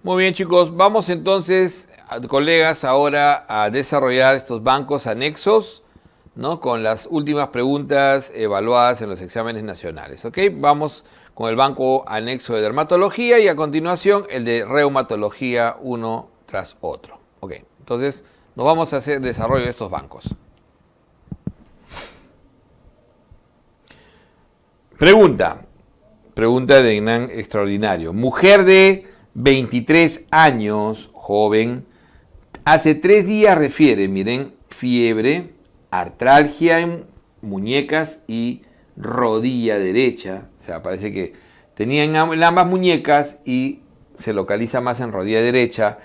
Muy bien, chicos, vamos entonces, colegas, ahora a desarrollar estos bancos anexos, ¿no? Con las últimas preguntas evaluadas en los exámenes nacionales, ¿ok? Vamos con el banco anexo de dermatología y a continuación el de reumatología uno tras otro, ¿ok? Entonces, nos vamos a hacer desarrollo de estos bancos. Pregunta de Hernán Extraordinario. Mujer de 23 años, joven, hace 3 días refiere, miren, fiebre, artralgia en muñecas y rodilla derecha. O sea, parece que tenía en ambas muñecas y se localiza más en rodilla derecha.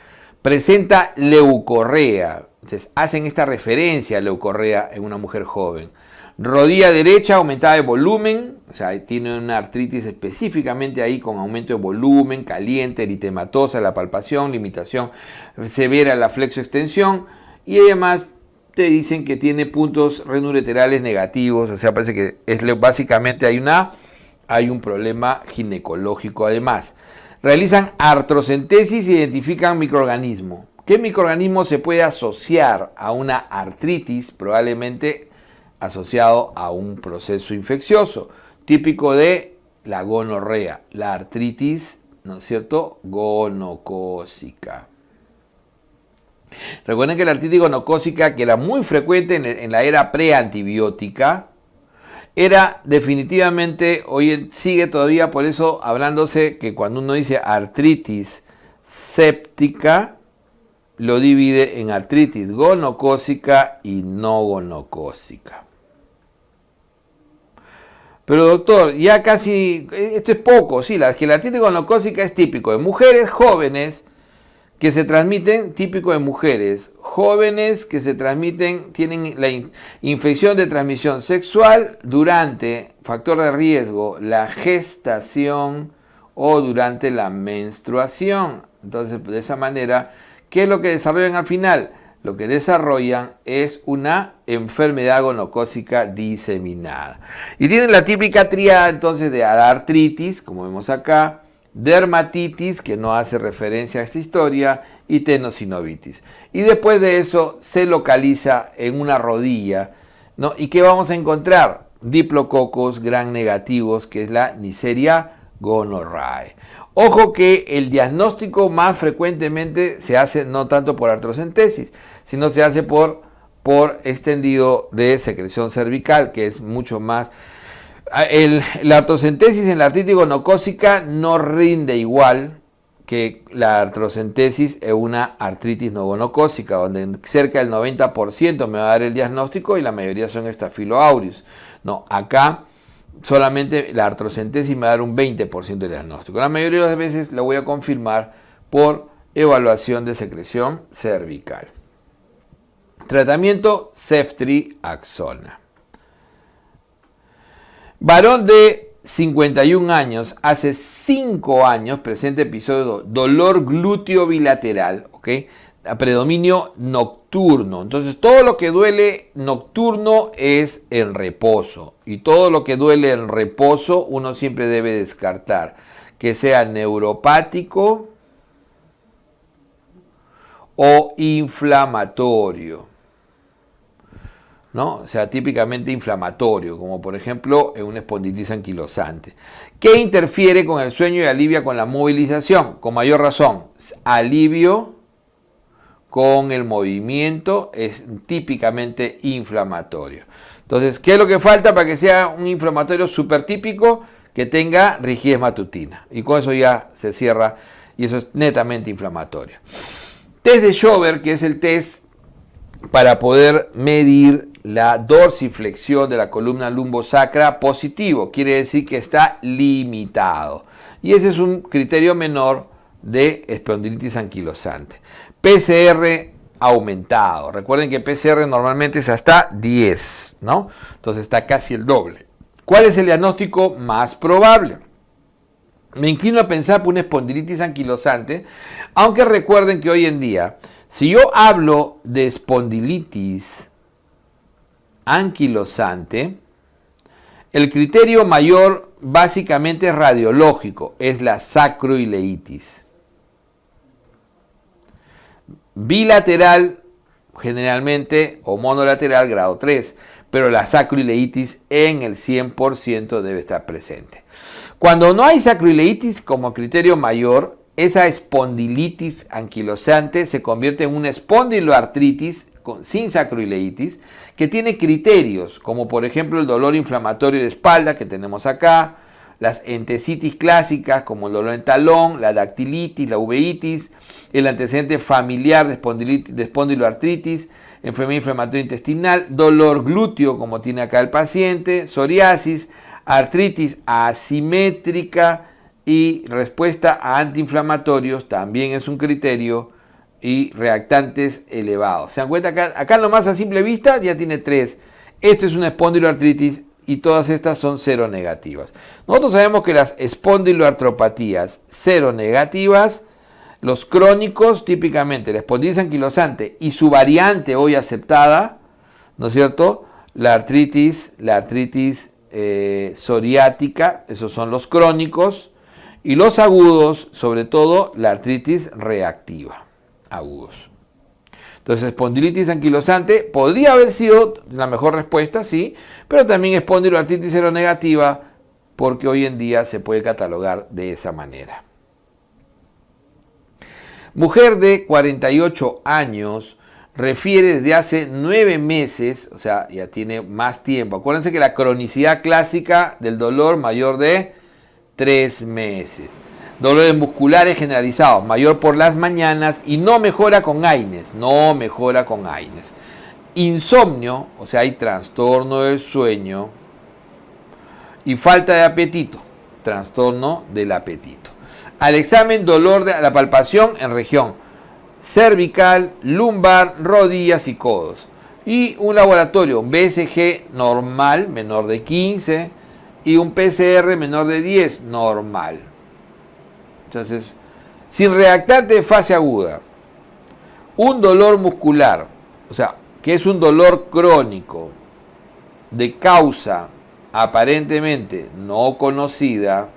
Presenta leucorrea. Entonces, hacen esta referencia a leucorrea en una mujer joven. Rodilla derecha aumentada de volumen, o sea, tiene una artritis específicamente ahí con aumento de volumen, caliente, eritematosa, la palpación, limitación severa la flexoextensión y además te dicen que tiene puntos renureterales negativos, o sea, parece que básicamente hay un problema ginecológico además. Realizan artrocentesis e identifican microorganismos. ¿Qué microorganismo se puede asociar a una artritis? Probablemente asociado a un proceso infeccioso, típico de la gonorrea, la artritis, ¿no es cierto?, gonocócica. Recuerden que la artritis gonocócica, que era muy frecuente en la era preantibiótica, era definitivamente, hoy sigue todavía, por eso hablándose que cuando uno dice artritis séptica, lo divide en artritis gonocócica y no gonocócica. Pero doctor, ya casi, esto es poco, sí, la artritis gonocócica es típico de mujeres jóvenes que se transmiten, típico de mujeres jóvenes que se transmiten, tienen la infección de transmisión sexual durante, factor de riesgo, la gestación o durante la menstruación. Entonces, de esa manera, ¿qué es lo que desarrollan al final? Lo que desarrollan es una enfermedad gonocócica diseminada. Y tienen la típica tríada entonces de la artritis, como vemos acá, dermatitis, que no hace referencia a esta historia, y tenosinovitis. Y después de eso se localiza en una rodilla, ¿no? ¿Y qué vamos a encontrar? Diplococos gram negativos, que es la Neisseria gonorrhoeae. Ojo que el diagnóstico más frecuentemente se hace no tanto por artrocentesis, sino se hace por extendido de secreción cervical, que es mucho más. La artrocentesis en la artritis gonocócica no rinde igual que la artrocentesis en una artritis no gonocócica, donde cerca del 90% me va a dar el diagnóstico y la mayoría son Staphylo aureus. No, acá solamente la artrocentesis me va a dar un 20% de diagnóstico. La mayoría de las veces lo voy a confirmar por evaluación de secreción cervical. Tratamiento ceftriaxona. Varón de 51 años, hace 5 años, presenta episodio de dolor glúteo bilateral, ¿ok? A predominio nocturno. Entonces, todo lo que duele nocturno es en reposo. Y todo lo que duele en reposo, uno siempre debe descartar. Que sea neuropático o inflamatorio, ¿no? O sea, típicamente inflamatorio, como por ejemplo en una espondilitis anquilosante. ¿Qué interfiere con el sueño y alivia con la movilización? Con mayor razón, alivio con el movimiento es típicamente inflamatorio. Entonces, ¿qué es lo que falta para que sea un inflamatorio súper típico? Que tenga rigidez matutina. Y con eso ya se cierra y eso es netamente inflamatorio. Test de Schober, que es el test para poder medir la dorsiflexión de la columna lumbosacra, positivo, quiere decir que está limitado. Y ese es un criterio menor de espondilitis anquilosante. PCR aumentado. Recuerden que PCR normalmente es hasta 10, ¿no? Entonces está casi el doble. ¿Cuál es el diagnóstico más probable? Me inclino a pensar por una espondilitis anquilosante, aunque recuerden que hoy en día, si yo hablo de espondilitis anquilosante, el criterio mayor básicamente es radiológico, es la sacroileitis. bilateral generalmente o monolateral grado 3, pero la sacroileitis en el 100% debe estar presente. Cuando no hay sacroileitis como criterio mayor, esa espondilitis anquilosante se convierte en una espondiloartritis sin sacroileitis, que tiene criterios, como por ejemplo el dolor inflamatorio de espalda que tenemos acá, las entesitis clásicas como el dolor en talón, la dactilitis, la uveitis, el antecedente familiar de espondiloartritis, enfermedad inflamatoria intestinal, dolor glúteo como tiene acá el paciente, psoriasis, artritis asimétrica y respuesta a antiinflamatorios también es un criterio, y reactantes elevados. ¿Se dan cuenta? Acá nomás a simple vista ya tiene 3. Esto es una espondiloartritis y todas estas son seronegativas. Nosotros sabemos que las espondiloartropatías seronegativas, los crónicos, típicamente la espondilitis anquilosante y su variante hoy aceptada, ¿no es cierto? La artritis psoriática, esos son los crónicos, y los agudos, sobre todo la artritis reactiva. Agudos. Entonces, espondilitis anquilosante podría haber sido la mejor respuesta, sí, pero también espondiloartritis seronegativa, porque hoy en día se puede catalogar de esa manera. Mujer de 48 años refiere desde hace 9 meses, o sea, ya tiene más tiempo. Acuérdense que la cronicidad clásica del dolor mayor de 3 meses. Dolores musculares generalizados, mayor por las mañanas y no mejora con AINES, Insomnio, o sea, hay trastorno del sueño y falta de apetito, trastorno del apetito. Al examen, dolor de la palpación en región cervical, lumbar, rodillas y codos. Y un laboratorio, un BSG normal, menor de 15, y un PCR menor de 10, normal. Entonces, sin reactante de fase aguda, un dolor muscular, o sea, que es un dolor crónico de causa aparentemente no conocida,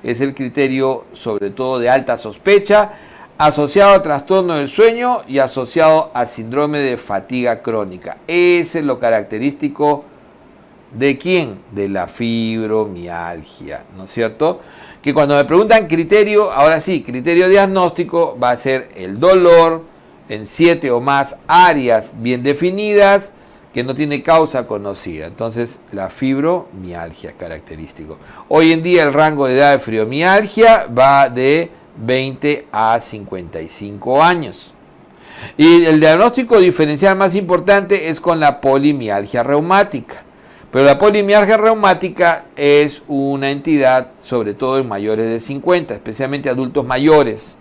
es el criterio sobre todo de alta sospecha, asociado a trastorno del sueño y asociado a síndrome de fatiga crónica. Ese es lo característico de ¿quién? De la fibromialgia, ¿no es cierto? Que cuando me preguntan criterio, ahora sí, criterio diagnóstico va a ser el dolor en 7 o más áreas bien definidas que no tiene causa conocida. Entonces, la fibromialgia es característico. Hoy en día el rango de edad de fibromialgia va de 20 a 55 años. Y el diagnóstico diferencial más importante es con la polimialgia reumática. Pero la polimialgia reumática es una entidad, sobre todo en mayores de 50, especialmente adultos mayores,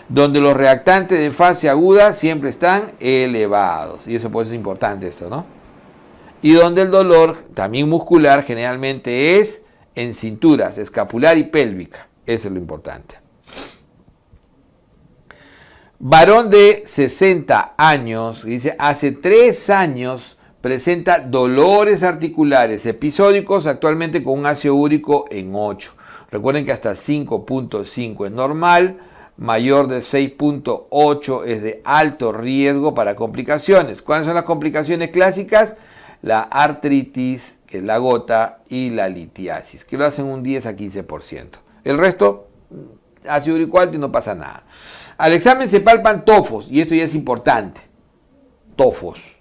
donde los reactantes de fase aguda siempre están elevados. Y eso pues es importante esto, ¿no? Y donde el dolor, también muscular, generalmente es en cinturas, escapular y pélvica. Eso es lo importante. Varón de 60 años, dice, hace 3 años presenta dolores articulares episódicos, actualmente con un ácido úrico en 8. Recuerden que hasta 5.5 es normal, mayor de 6.8 es de alto riesgo para complicaciones. ¿Cuáles son las complicaciones clásicas? La artritis, que es la gota, y la litiasis, que lo hacen un 10 a 15%. El resto, ácido úrico alto y no pasa nada. Al examen se palpan tofos, y esto ya es importante. Tofos.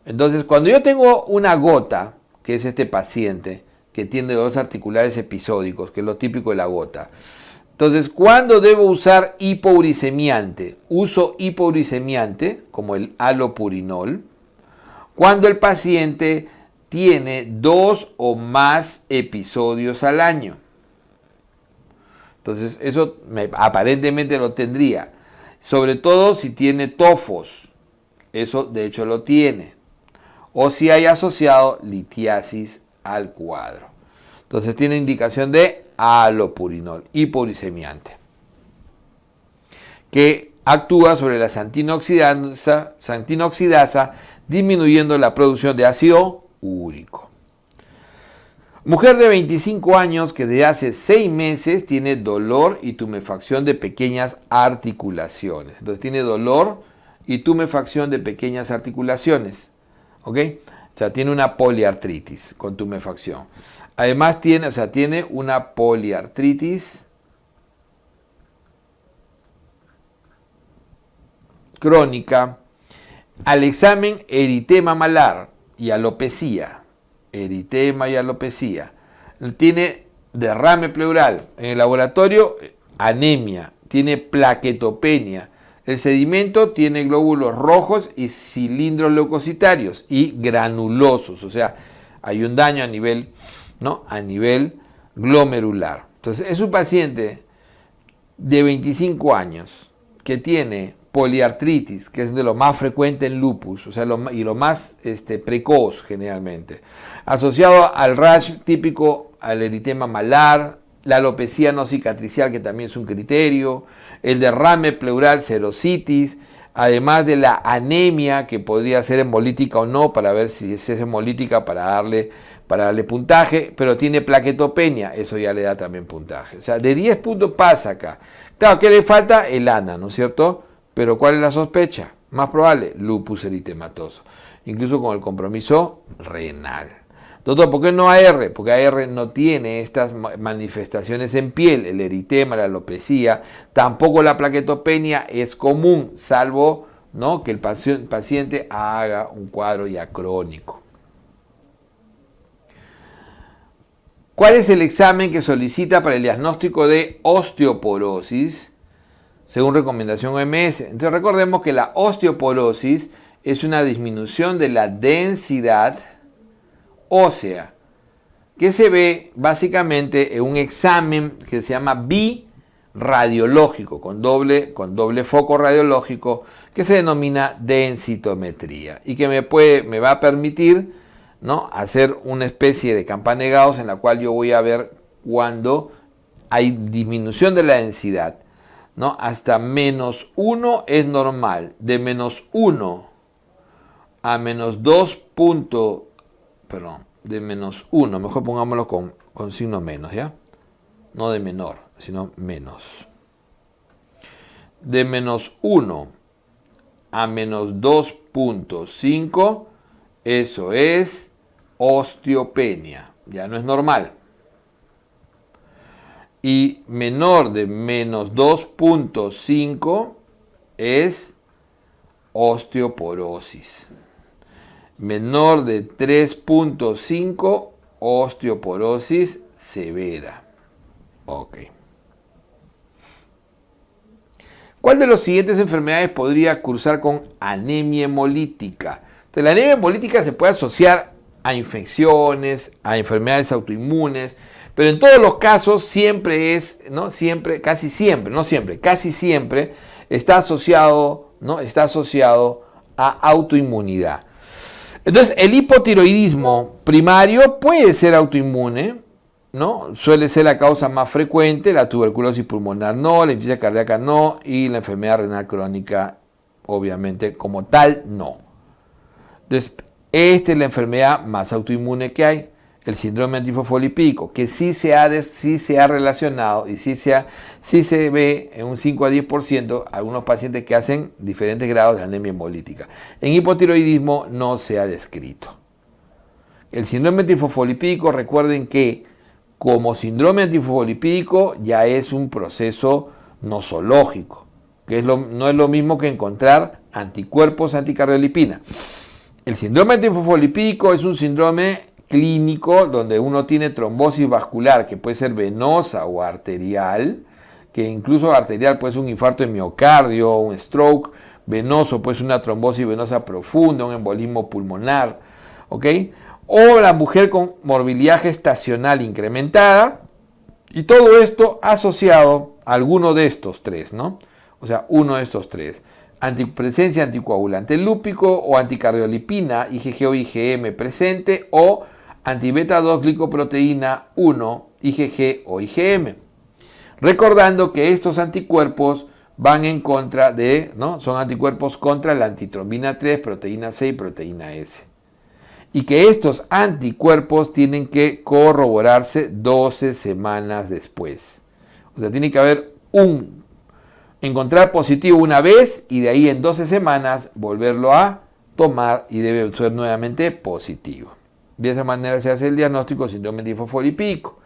Entonces, cuando yo tengo una gota, que es este paciente que tiene dolores articulares episódicos, que es lo típico de la gota. Entonces, ¿cuándo debo usar hipouricemiante? Uso hipouricemiante, como el halopurinol, cuando el paciente tiene 2 o más episodios al año. Entonces, eso aparentemente lo tendría. Sobre todo si tiene tofos. Eso, de hecho, lo tiene. O si hay asociado litiasis al cuadro. Entonces tiene indicación de halopurinol, hipouricemiante, que actúa sobre la xantina oxidasa, disminuyendo la producción de ácido úrico. Mujer de 25 años que desde hace 6 meses tiene dolor y tumefacción de pequeñas articulaciones. Entonces tiene dolor y tumefacción de pequeñas articulaciones. ¿Ok? O sea, tiene una poliartritis con tumefacción. Además tiene una poliartritis crónica. Al examen, eritema malar y alopecia. Eritema y alopecia. Tiene derrame pleural. En el laboratorio, anemia. Tiene plaquetopenia. El sedimento tiene glóbulos rojos y cilindros leucocitarios y granulosos. O sea, hay un daño a nivel glomerular. Entonces, es un paciente de 25 años que tiene poliartritis, que es de lo más frecuente en lupus, o sea, lo más precoz generalmente, asociado al rash típico, al eritema malar, la alopecia no cicatricial, que también es un criterio, el derrame pleural, serositis, además de la anemia, que podría ser hemolítica o no, para ver si es hemolítica para darle puntaje, pero tiene plaquetopenia, eso ya le da también puntaje. O sea, de 10 puntos pasa acá. Claro, ¿qué le falta? El ANA, ¿no es cierto? Pero ¿cuál es la sospecha? Más probable, lupus eritematoso, incluso con el compromiso renal. Doctor, ¿por qué no AR? Porque AR no tiene estas manifestaciones en piel, el eritema, la alopecia, tampoco la plaquetopenia es común, salvo, ¿no?, que el paciente haga un cuadro ya crónico. ¿Cuál es el examen que solicita para el diagnóstico de osteoporosis? Según recomendación OMS. Entonces recordemos que la osteoporosis es una disminución de la densidad ósea, que se ve básicamente en un examen que se llama biradiológico, con doble foco radiológico, que se denomina densitometría, y que me va a permitir, ¿no?, hacer una especie de campana de Gauss en la cual yo voy a ver cuando hay disminución de la densidad, ¿no? Hasta -1 es normal. De -1 a -2 de -1, mejor pongámoslo con signo menos, ¿ya? No de menor, sino menos. De -1 a -2.5, eso es osteopenia, ya no es normal. Y menor de -2.5 es osteoporosis. Menor de 3.5, osteoporosis severa. Ok. ¿Cuál de las siguientes enfermedades podría cursar con anemia hemolítica? Entonces, la anemia hemolítica se puede asociar a infecciones, a enfermedades autoinmunes, pero en todos los casos siempre casi siempre está asociado, ¿no?, está asociado a autoinmunidad. Entonces, el hipotiroidismo primario puede ser autoinmune, ¿no? Suele ser la causa más frecuente, la tuberculosis pulmonar no, la insuficiencia cardíaca no, y la enfermedad renal crónica, obviamente, como tal, no. Entonces, esta es la enfermedad más autoinmune que hay. El síndrome antifosfolipídico, que sí se ha relacionado y sí se ve en un 5 a 10% algunos pacientes que hacen diferentes grados de anemia hemolítica. En hipotiroidismo no se ha descrito. El síndrome antifosfolipídico, recuerden que como síndrome antifosfolipídico ya es un proceso nosológico, que no es lo mismo que encontrar anticuerpos anticardiolipina. El síndrome antifosfolipídico es un síndrome clínico donde uno tiene trombosis vascular, que puede ser venosa o arterial, que incluso arterial puede ser un infarto de miocardio, un stroke, venoso puede ser una trombosis venosa profunda, un embolismo pulmonar, ¿ok? O la mujer con morbilidad gestacional incrementada, y todo esto asociado a alguno de estos tres, ¿no? O sea, uno de estos tres. Presencia anticoagulante lúpico o anticardiolipina, IgG o IgM presente, o antibeta 2 glicoproteína 1, IgG o IgM. Recordando que estos anticuerpos van en contra de, ¿no?, son anticuerpos contra la antitrombina 3, proteína C y proteína S. y que estos anticuerpos tienen que corroborarse 12 semanas después. O sea, tiene que haber encontrar positivo una vez y de ahí en 12 semanas volverlo a tomar y debe ser nuevamente positivo. De esa manera se hace el diagnóstico de síndrome linfofosfolípico,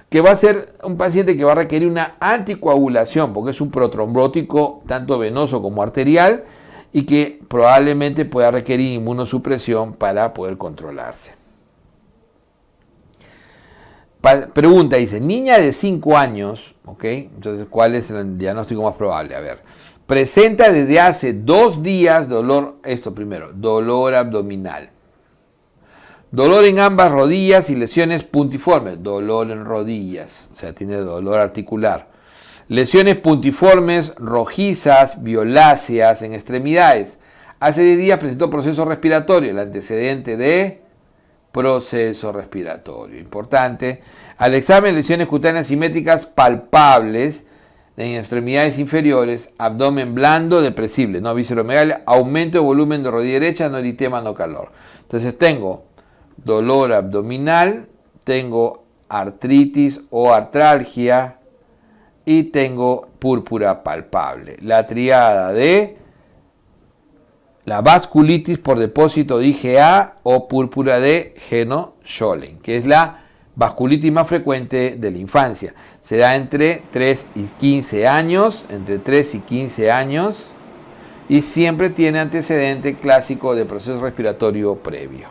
que va a ser un paciente que va a requerir una anticoagulación porque es un protrombótico tanto venoso como arterial y que probablemente pueda requerir inmunosupresión para poder controlarse. Pregunta, dice, niña de 5 años, ¿ok? Entonces, ¿cuál es el diagnóstico más probable? A ver, presenta desde hace 2 días dolor, dolor abdominal. Dolor en ambas rodillas y lesiones puntiformes, dolor en rodillas, o sea, tiene dolor articular. Lesiones puntiformes, rojizas, violáceas en extremidades. Hace 10 días presentó proceso respiratorio, el antecedente de proceso respiratorio. Importante. Al examen, lesiones cutáneas simétricas palpables en extremidades inferiores, abdomen blando, depresible, no visceromegalia, aumento de volumen de rodilla derecha, no eritema, no calor. Entonces tengo dolor abdominal, tengo artritis o artralgia y tengo púrpura palpable. La triada de la vasculitis por depósito de IgA o púrpura de Heno-Schollen, que es la vasculitis más frecuente de la infancia. Se da entre 3 y 15 años, y siempre tiene antecedente clásico de proceso respiratorio previo.